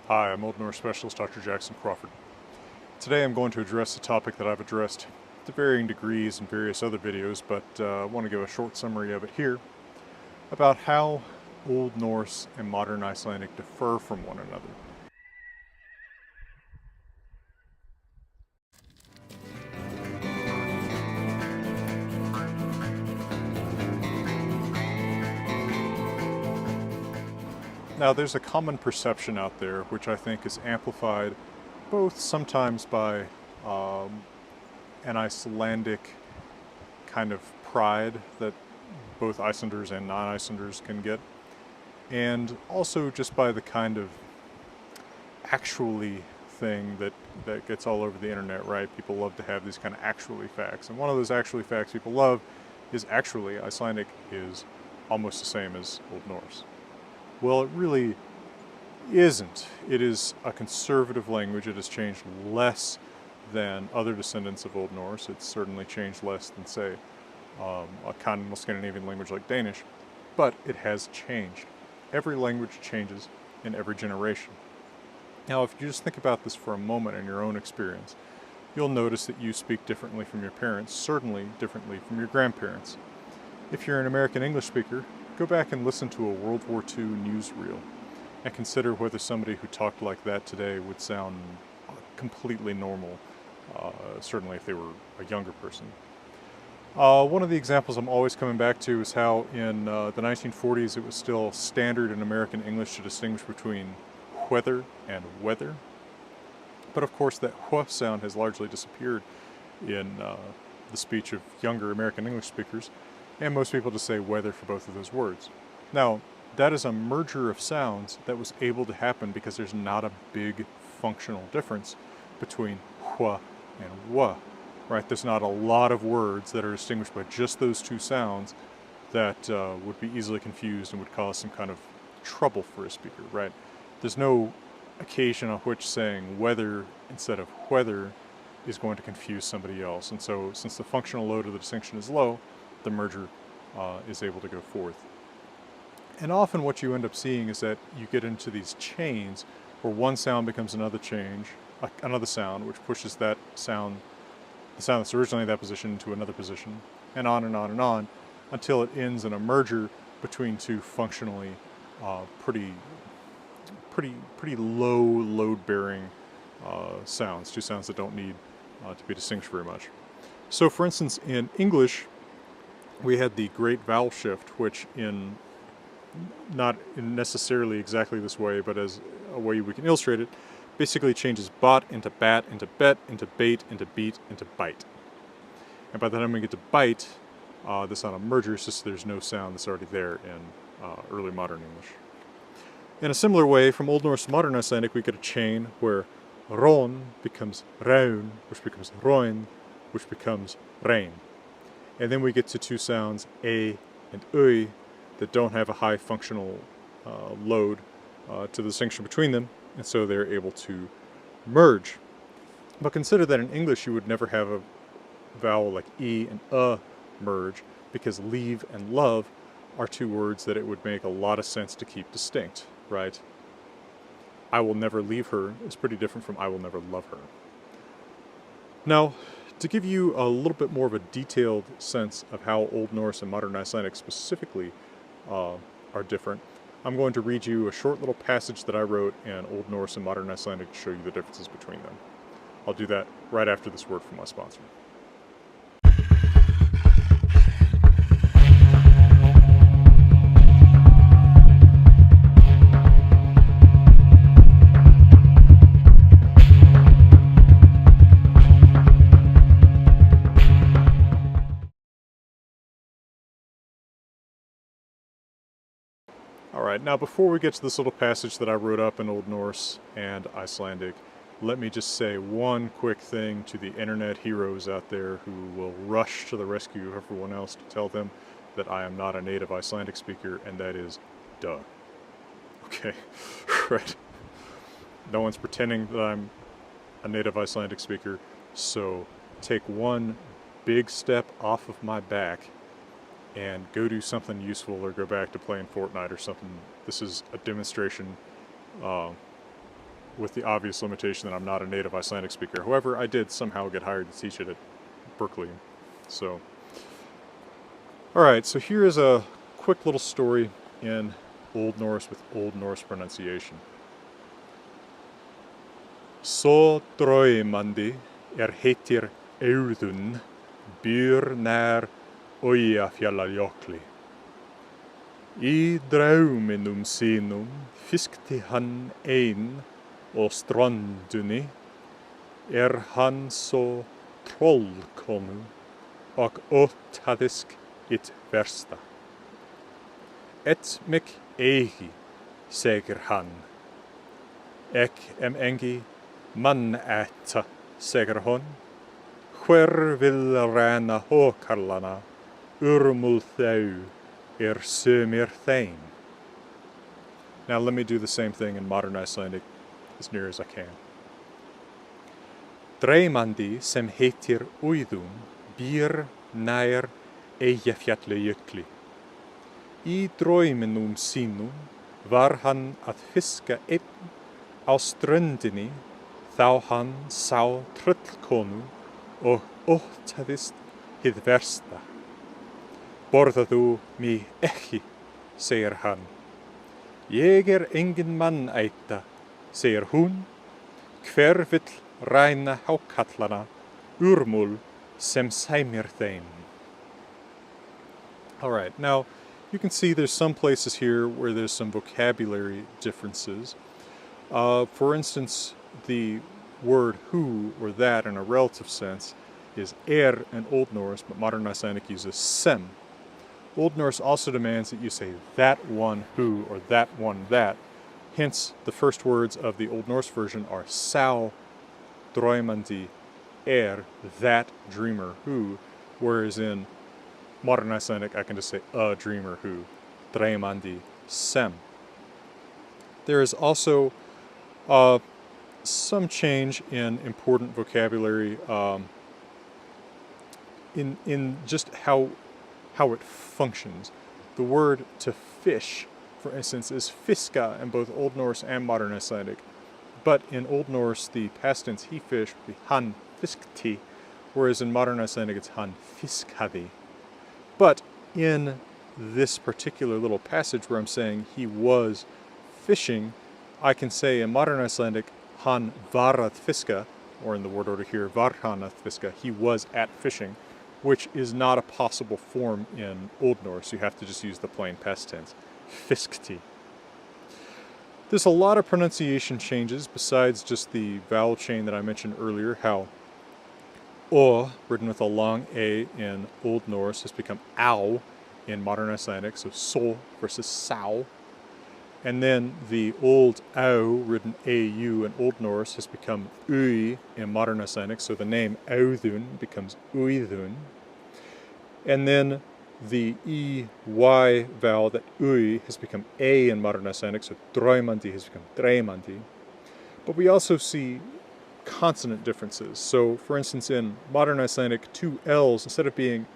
Hi, I'm Old Norse Specialist Dr. Jackson Crawford. Today I'm going to address a topic that I've addressed to varying degrees in various other videos, but I want to give a short summary of it here about how Old Norse and Modern Icelandic differ from one another. Now, there's a common perception out there, which I think is amplified both sometimes by an Icelandic kind of pride that both Icelanders and non-Icelanders can get, and also just by the kind of actually thing that gets all over the internet, right? People love to have these kind of actually facts, and one of those actually facts people love is actually Icelandic is almost the same as Old Norse. Well, it really isn't. It is a conservative language. It has changed less than other descendants of Old Norse. It's certainly changed less than, say, a continental Scandinavian language like Danish, but it has changed. Every language changes in every generation. Now, if you just think about this for a moment in your own experience, you'll notice that you speak differently from your parents, certainly differently from your grandparents. If you're an American English speaker, go back and listen to a World War II newsreel and consider whether somebody who talked like that today would sound completely normal, certainly if they were a younger person. One of the examples I'm always coming back to is how in the 1940s it was still standard in American English to distinguish between whether and weather. But of course that wh sound has largely disappeared in the speech of younger American English speakers, and most people just say weather for both of those words. Now, that is a merger of sounds that was able to happen because there's not a big functional difference between wh and wh, right? There's not a lot of words that are distinguished by just those two sounds that would be easily confused and would cause some kind of trouble for a speaker, right? There's no occasion on which saying weather instead of whether is going to confuse somebody else. And so since the functional load of the distinction is low, the merger is able to go forth. And often what you end up seeing is that you get into these chains where one sound becomes another sound, which pushes that sound, the sound that's originally in that position, into another position, and on and on and on, until it ends in a merger between two functionally pretty low load-bearing sounds, two sounds that don't need to be distinguished very much. So for instance, in English, we had the great vowel shift, which not in necessarily exactly this way, but as a way we can illustrate it, basically changes bot into bat, into bet, into bait, into beat, into bite. And by the time we get to bite, the sound of merger is just there's no sound that's already there in early modern English. In a similar way, from Old Norse to Modern Icelandic, we get a chain where ron becomes raun, which becomes roin, which becomes rain. And then we get to two sounds, a and ui, that don't have a high functional load to the distinction between them, and so they're able to merge. But consider that in English you would never have a vowel like e and merge, because leave and love are two words that it would make a lot of sense to keep distinct, right? I will never leave her is pretty different from I will never love her. Now, to give you a little bit more of a detailed sense of how Old Norse and Modern Icelandic specifically are different, I'm going to read you a short little passage that I wrote in Old Norse and Modern Icelandic to show you the differences between them. I'll do that right after this word from my sponsor. Alright, now before we get to this little passage that I wrote up in Old Norse and Icelandic, let me just say one quick thing to the internet heroes out there who will rush to the rescue of everyone else to tell them that I am not a native Icelandic speaker, and that is, duh. Okay, right. No one's pretending that I'm a native Icelandic speaker, so take one big step off of my back and go do something useful or go back to playing Fortnite or something. This is a demonstration with the obvious limitation that I'm not a native Icelandic speaker. However, I did somehow get hired to teach it at Berkeley. So, alright, so here is a quick little story in Old Norse with Old Norse pronunciation. So draumandi heitir Auðun býr nær Eyjafjallajökli. Í drauminum sínum fiskti hann ein og strandunni hann svo trollkonu og óttaðist it versta. Et mig eigi, segir hann. Ek engi mann ætta, segir hon. Hver vil reyna hókarlana, urmul þau sumir þeim. Now let me do the same thing in Modern Icelandic as near as I can. Dreymandi sem heitir Auðun býr nær Eyjafjallajökli. Í drauminum sínum var hann að fiska einn á ströndinni þá hann sá tröllkonu og óttaðist hið versta. Borðaðu mig ekki, segir hann. Ég engin mannæta, segir hún. Hver vill ræna hákarlana, urmul sem sæmir þeim. All right, now you can see there's some places here where there's some vocabulary differences. For instance, the word who or that in a relative sense is in Old Norse, but Modern Icelandic uses sem. Old Norse also demands that you say that one who or that one that. Hence, the first words of the Old Norse version are sá draumandi that dreamer who, whereas in Modern Icelandic I can just say a dreamer who, draumandi sem. There is also some change in important vocabulary in just how it functions. The word to fish, for instance, is fiska in both Old Norse and Modern Icelandic. But in Old Norse, the past tense he fished would be hann fiskti, whereas in Modern Icelandic it's hann fiskaði. But in this particular little passage where I'm saying he was fishing, I can say in Modern Icelandic, hann var að fiska, or in the word order here, var hann að fiska, he was at fishing, which is not a possible form in Old Norse. You have to just use the plain past tense, fiskti. There's a lot of pronunciation changes besides just the vowel chain that I mentioned earlier, how o, written with a long a in Old Norse, has become au in Modern Icelandic, so so versus sao. And then the old au, written au in Old Norse, has become ui in Modern Icelandic, so the name Auðun becomes Auðun. And then the ey vowel, that ui, has become a in Modern Icelandic, so draumandi has become dreymandi. But we also see consonant differences. So, for instance, in Modern Icelandic, two L's, instead of being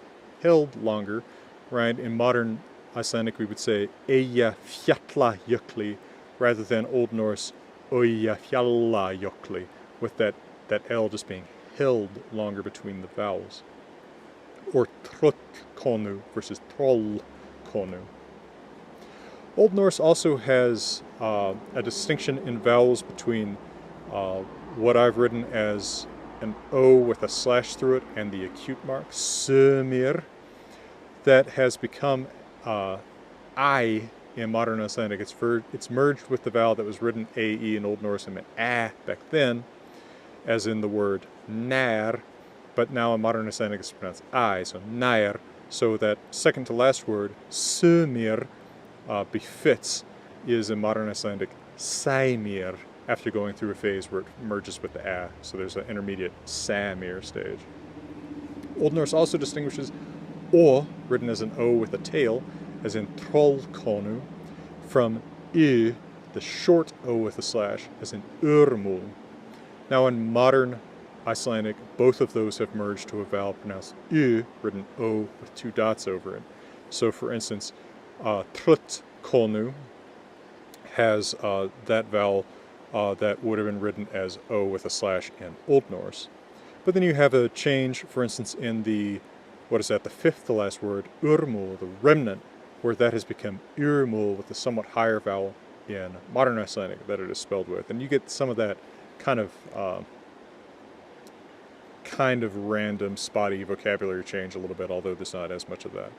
held longer, right, in Modern Icelandic we would say Eyjafjallajökli rather than Old Norse Eyjafjallajökli, with that L just being held longer between the vowels. Or tröllkonu versus trollkonu. Old Norse also has a distinction in vowels between what I've written as an O with a slash through it and the acute mark, sumir, that has become I in Modern Icelandic. It's merged with the vowel that was written AE in Old Norse and meant a back then, as in the word nær, but now in Modern Icelandic it's pronounced I, so nær, so that second to last word, sumir, befits, is in Modern Icelandic sæmir, after going through a phase where it merges with the a, so there's an intermediate samir stage. Old Norse also distinguishes o, written as an O with a tail, as in trollkonu, from y, the short O with a slash, as in urmul. Now in Modern Icelandic, both of those have merged to a vowel pronounced y, written O with two dots over it. So for instance, tröllkonu has that vowel that would have been written as O with a slash in Old Norse. But then you have a change, for instance, in the, what is that, the fifth to last word, urmul, the remnant, where that has become urmul with a somewhat higher vowel in Modern Icelandic that it is spelled with. And you get some of that kind of random, spotty vocabulary change a little bit, although there's not as much of that.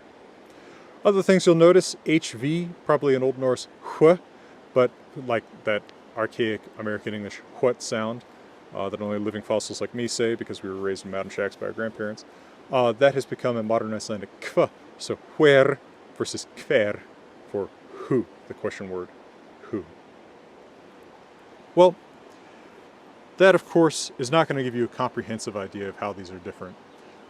Other things you'll notice, HV, probably in Old Norse, hw, but like that archaic American English what sound that only living fossils like me say because we were raised in mountain shacks by our grandparents. That has become in Modern Icelandic kva, so where versus kver for who, the question word who. Well, that of course is not going to give you a comprehensive idea of how these are different,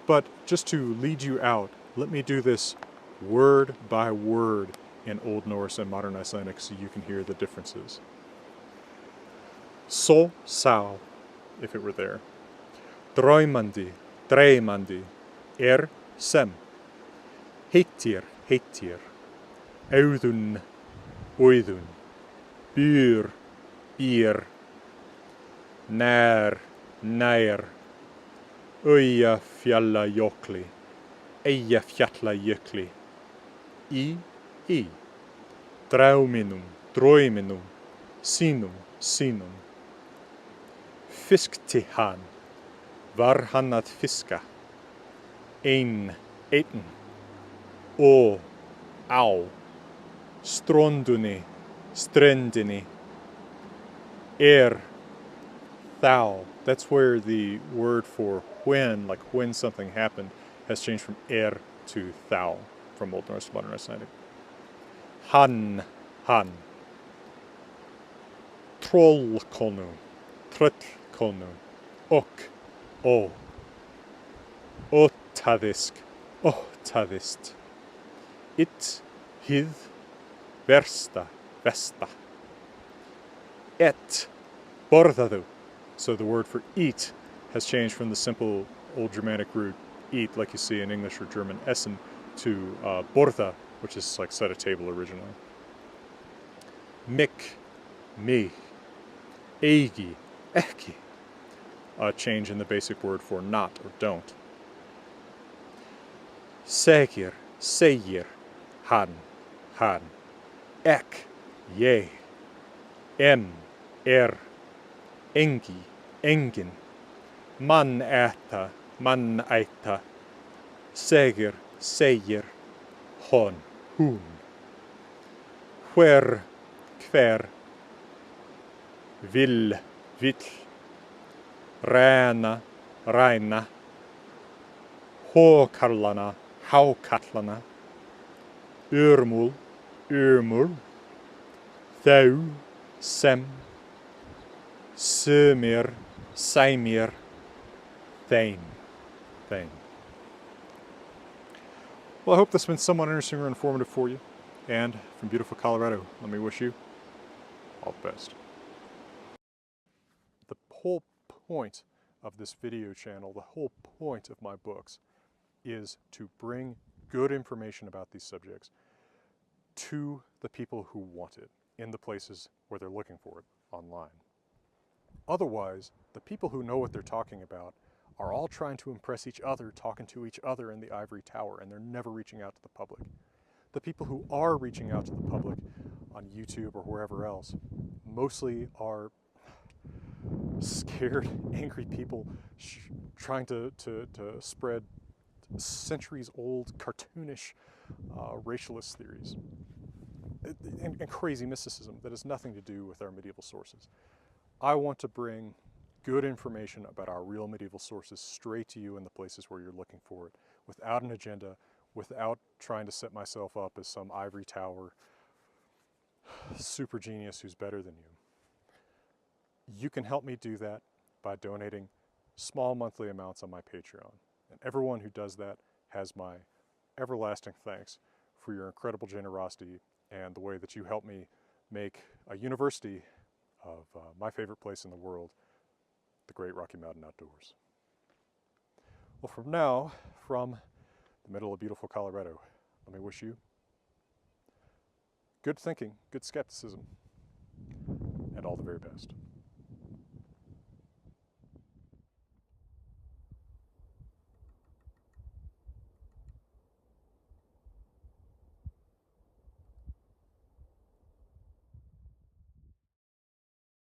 but just to lead you out, let me do this word by word in Old Norse and Modern Icelandic so you can hear the differences. So, sao, if it were there. Draumandi, dreimandi. Sem. Heitir, heitir. Auðun, oidun. Byr, byr. Nær, nær. Eyjafjallajökli. Eyjafjallajökli. Í. Drauminum, droiminum. Sínum, sínum. Fiskti hann. Var hann að fiska? Einn. Ó, á. Strondunni, strendinni. Thou. That's where the word for when, like when something happened, has changed from to thou from Old Norse to Modern Icelandic. Hann. Trollkonu, tröllkonu. Ok, ó. Óttaðisk, óttaðist. Hið, versta, vesta. Borðaðu. So the word for eat has changed from the simple Old Germanic root eat, like you see in English or German essen, to borða, which is like set a table originally. Me. Eigi, ekki. A change in the basic word for not or don't. Segir, hann. Ég. Engi, engin. Mann æta. Segir. Hún. Hver. Vill. Ræna. Hákallana. Urmul. Þau. Sem. Sumir. Sæmir. Þeim. Well, I hope this has been somewhat interesting or informative for you. And from beautiful Colorado, let me wish you all the best. The whole point of this video channel, the whole point of my books, is to bring good information about these subjects to the people who want it in the places where they're looking for it online. Otherwise, the people who know what they're talking about are all trying to impress each other, talking to each other in the ivory tower, and they're never reaching out to the public. The people who are reaching out to the public on YouTube or wherever else mostly are scared, angry people trying to spread centuries-old, cartoonish, racialist theories and crazy mysticism that has nothing to do with our medieval sources. I want to bring good information about our real medieval sources straight to you in the places where you're looking for it, without an agenda, without trying to set myself up as some ivory tower super genius who's better than you. You can help me do that by donating small monthly amounts on my Patreon. And everyone who does that has my everlasting thanks for your incredible generosity and the way that you help me make a university of my favorite place in the world, the Great Rocky Mountain Outdoors. Well, from the middle of beautiful Colorado, let me wish you good thinking, good skepticism, and all the very best.